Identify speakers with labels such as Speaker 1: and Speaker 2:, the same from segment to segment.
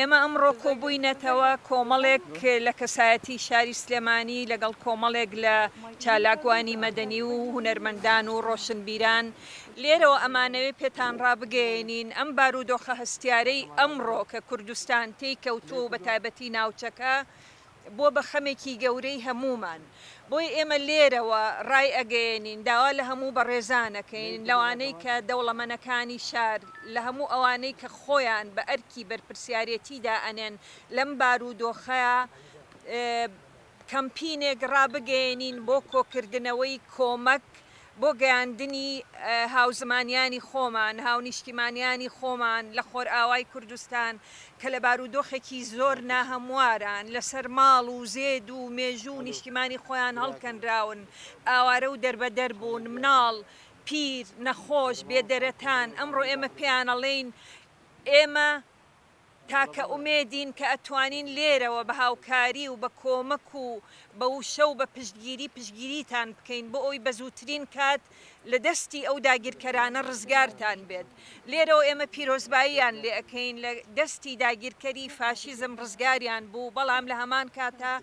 Speaker 1: ئێمە ئەمڕۆ کۆبووینەتەوە کۆمەڵێک لە کەسایەتی شاری سلێمانی لەگەڵ کۆمەڵێک لە چالاکوانی مەدەنی و هونەرمەندان و ڕۆشنبیران لێرەوە ئەمانەوێ پێتان ڕابگەێنین ئەم بارودۆخە هەستیارەی ئەمڕۆ کە کوردستان تێی کەوتووە بە تایبەتی ناوچەکە بۆ بە خەمێکی گەورەی هەمومان بۆی ئێمە لێرەوە ڕای ئەگەێنین داوا لە هەموو بەڕێزانەکەین لەوانەی کە دەوڵەمەنەکانی شار لە هەموو ئەوانەی کە خۆیان بە ئەرکی بەرپرسیارەتیدا ئەنێن لەم بارودۆخەیە کەمپینێک ڕابگەێنین بۆ کۆکردنەوەی کۆمەک بۆ گەیاندنی هاوزمانیانی خۆمان هاونیشتیمانیانی خۆمان لە خۆرئاوای کوردستان کە لە بارودۆخێکی زۆر ناهەمواران لەسەر ماڵ و زێد و مێژوو و نیشتیمانی خۆیان هەڵکەنراون ئاوارە و دەربەدەر بوون مناڵ پیر نەخۆش بێدەرەتان ئەمڕۆ ئێمە پێیانەڵێین ئێمە تاکە ئومێدین کە ئەتوانین لێرەوە بە هاوکاری و بە کۆمەک و بە وشە و بە پشتگیریتان بکەین بۆ ئەوی بە زووترین کات لە دەستی ئەو داگیرکەرانە ڕزگارتان بێت لێرەوە ئێمە پیرۆزباییان لێ ئەەکەین لە دەستی داگیرکەری فاشیزم ڕزگاریان بوو بەڵام لە هەمان کاتە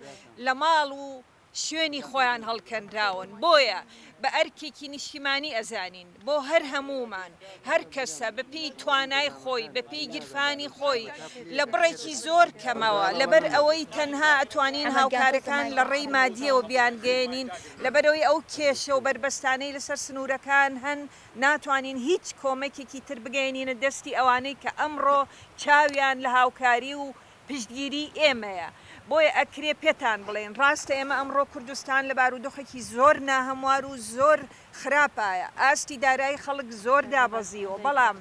Speaker 1: لە ماڵ و شوێنی خۆیان هەڵکەنراون بۆیە بە ئەرکێکی نیشتیمانی ئەزانین بۆ هەر هەمومان هەر کەسە بەپێی توانای خۆی بەپێی گیرفانی خۆی لە بڕێکی زۆر کەمەوە لەبەر ئەوەی تەنها ئەتوانین هاوکارەکان لە ڕێی مادیەوە بیانگەێنین لەبەرەوەی ئەو کێشە و بربەستانەی لەسەر سنوورەکان هەن ناتوانین هیچ کۆمەکێکی تر بگەێنینە دەستی ئەوانەی کە ئەمڕۆ چاویان لە هاوکاری و پشتگیری ئێمەیە بۆیە ئەکرێ پێتان بڵێن ڕاستە ئێمە ئەمڕۆ کوردستان لە بارودۆخێکی زۆر ناهەموار و زۆر خراپایە ئاستی دارایی خەڵک زۆر دابەزیەوە بەڵام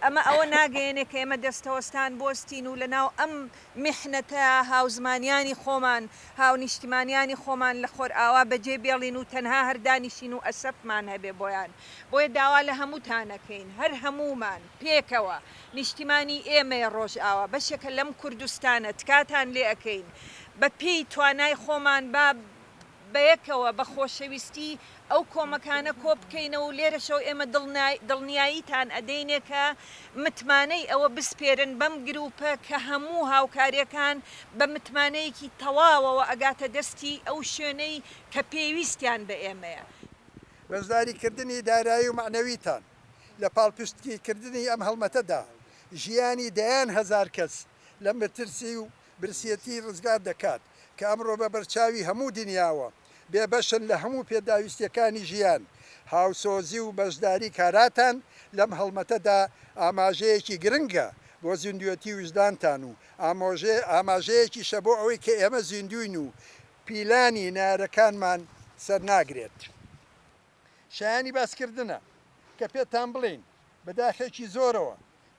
Speaker 1: ئەمە ئەوە ناگەێنێ کە ئێمە دەستەوەستان بۆستین و لەناو ئەم میحنەتە هاوزمانیانی خۆمان هاونیشتیمانیانی خۆمان لە خۆرئاوا بەجێ بێڵین و تەنها هەردانیشین و ئەسەفمان هەبێ بۆیان بۆیە داوا لە هەمووتانەکەین هەر هەمومان پێکەوە نیشتیمانی ئێمەیە ڕۆژئاوا بەشێکە لەم کوردستانە تکاتان لێ ئەەکەین بە پێی توانای خۆمان با بەیەکەوە بە خۆشەویستی ئەو کۆمەکانە کۆ بکەینەوە و لێرەشەوە ئێمە دڵنیاییتان ئەدەینێ کە متمانەی ئەوە بسپێرن بەم گروپە کە هەموو هاوکاریەکان بە متمانەیەکی تەواوەوە ئەگاتە دەستی ئەو شوێنەی کە پێویستیان بە ئێمەیە
Speaker 2: بەشداریکردنی دارایی و معنەویتان لە پاڵپشتگیکردنی ئەم هەڵمەتەدا ژیانی دەیان هەزار کەس لە مەترسی و برسیەتی ڕزگار دەکات کە ئەمڕۆ بە بەرچاوی هەموو دنیاوە بێبەشن لە هەموو پێداویستیەکانی ژیان هاوسۆزی و بەشداری کاراتان لەم هەڵمەتەدا ئاماژەیەکی گرنگە بۆ زیندوەتی وجدانتان و ئاماژەیەکی شە بۆ ئەوەی کە ئێمە زیندوین و پیلانی نارەکانمان سەرناگرێت شایانی باسکردنە کە پێتان بڵین بەداخێکی زۆرەوە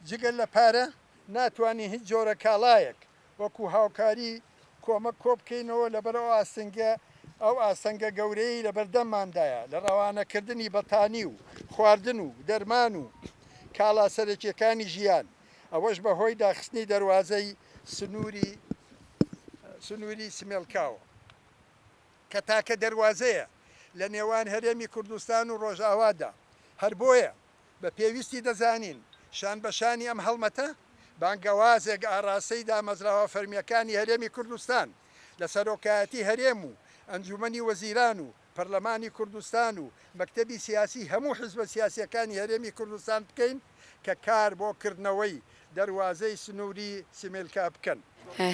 Speaker 2: جگەل لە پارە ناتوانین هیچ جۆرە کاڵایەک وەکو هاوکاری کۆمەک کۆ بکەینەوە لەبەرەوە ئاستنگە ئەو ئاستەنگە گەورەی لە بەردەمماندایە لە ڕەوانەکردنی بەتانی و خواردن و دەرمان و کاڵا سەرەکیەکانی ژیان ئەوەش بەهۆی داخستنی دەواازەی سنووری سمێڵکاوە کە تاکە دەواازەیە لە نێوان هەرێمی کوردستان و ڕۆژئاوادا هەر بۆیە بە پێویستی دەزانین شان بەشانی ئەم هەڵمەتە بانگەوازێک ئاڕاستەی دامەزراوە فەرمیەکانی هەرێمی کوردستان لە سەرۆکایەتی هەرێم و ئەنجومەنی وەزیران و پەرلەمانی کوردستان و مەکتەبی سیاسی هەموو حزبە سیاسیەکانی هەرێمی کوردستان بکەین کە کار بۆ کردنەوەی دەواازەی سنووری سمێلکا بکەن.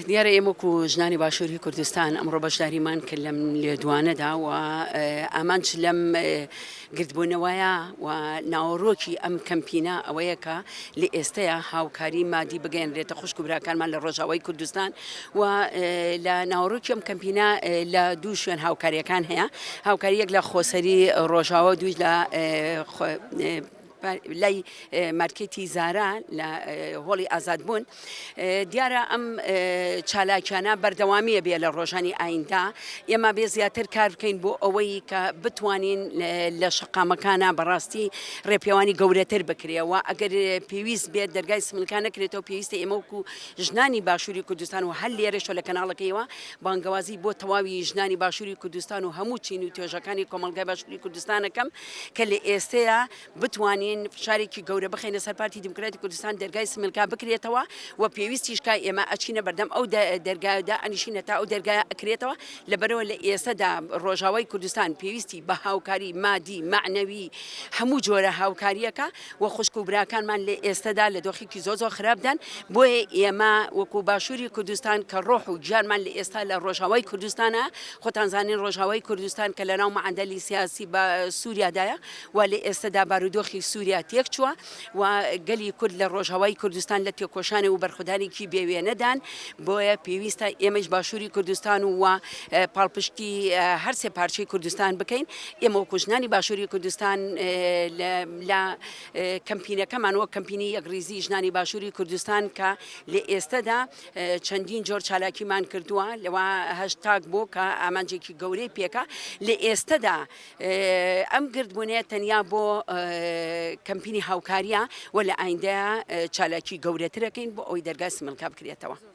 Speaker 3: دیارە ئێمەکو ژنانی باشووری کوردستان ئەمڕۆ بەشداریمان کرد لەم لێدوانەدا و ئامانچ لەم گردبوونەوەیە و ناوەڕۆکی ئەم کەمپینە ئەوەیە کە لە ئێستەیە هاوکاری مادی بگەێنرێتە خوشک و براکانمان لە ڕۆژاوای کوردستان و لە ناوەڕۆکی ئەم کەمپینە لە دوو شوێن هاوکاریەکان هەیە هاوکاریەک لە خۆسەری ڕۆژاوە دووش لە لای مارکێتی زارا لە هۆڵی ئازادبوون دیارە ئەم چالاکیانە بەردەوامیە بێ لە ڕۆژانی ئایندا ئێمە بێ زیاتر کار بکەین بۆ ئەوەی کە بتوانین لە شقامەکانە بەڕاستی ڕێپیاوانی گەورەتر بکرێەوە ئەگەر پێویست بێت دەرگای سملکان نەکرێتەوە پێویستە ئێمەوەکو ژنانی باشووری کوردستان و هەل لێرەشەوە لە کەناڵەکەیەوە بانگەوازی بۆ تەواوی ژنانی باشووری کوردستان و هەموو چین و توێژەکانی کۆمەلگای باشووری کوردستانەکەم کە لە ئێستەیە بتوانین بتوانین فشارێکی گەورە بخینە سەر پارتی دموکراتی کوردستان دەرگای سملکا بکرێتەوە و پێویستیشکە ئێمە ئەچینە بەردەم ئەو دەرگایدا ئەنیشینە تا ئەو دەرگایە ئەکرێتەوە لەبەرەوە لە ئێستادا ڕۆژاوای کوردستان پێویستی بە هاوکاری مادی معنەوی هەموو جۆرە هاوکاریەکە و خوشک و براکانمان لە ئێستادا لە دۆخێکی زۆ خراپدان بۆیە ئێمە وەکو باشووری کوردستان کە ڕۆح و گیانمان لە ئێستا لە ڕۆژاوای کوردستانە خۆتانزانین ڕۆژاوای کوردستان کە لەناو مەعەندەلی سیاسی بە سووریادایە و لە ئێستادا بارودۆخی سووریا تێک چووە و گەلی کورد لە ڕۆژاوای کوردستان لە تێکۆشانی و بەرخودانێکی بێوێنەدان بۆیە پێویستە ئێمەش باشووری کوردستان و پاڵپشتی هەر سێ پارچەی کوردستان بکەین ئێمە وەکوژنانی باشووری کوردستان لە کەمپینەکەمان وە کەمپینی یەکریزی ژنانی باشووری کوردستان کە لە ئێستادا چەندین جۆر چالاکیمان کردووە لەوە هەشتاگ بۆ کە ئامانجێکی گەورەی پێکە لە ئێستادا ئەم گردبوونەیە تەنیا بۆ کەمپینی هاوکاریە و لە ئایندەیە چالاکی گەورەترەکەین بۆ ئەوی دەرگای سملکا بکرێتەوە.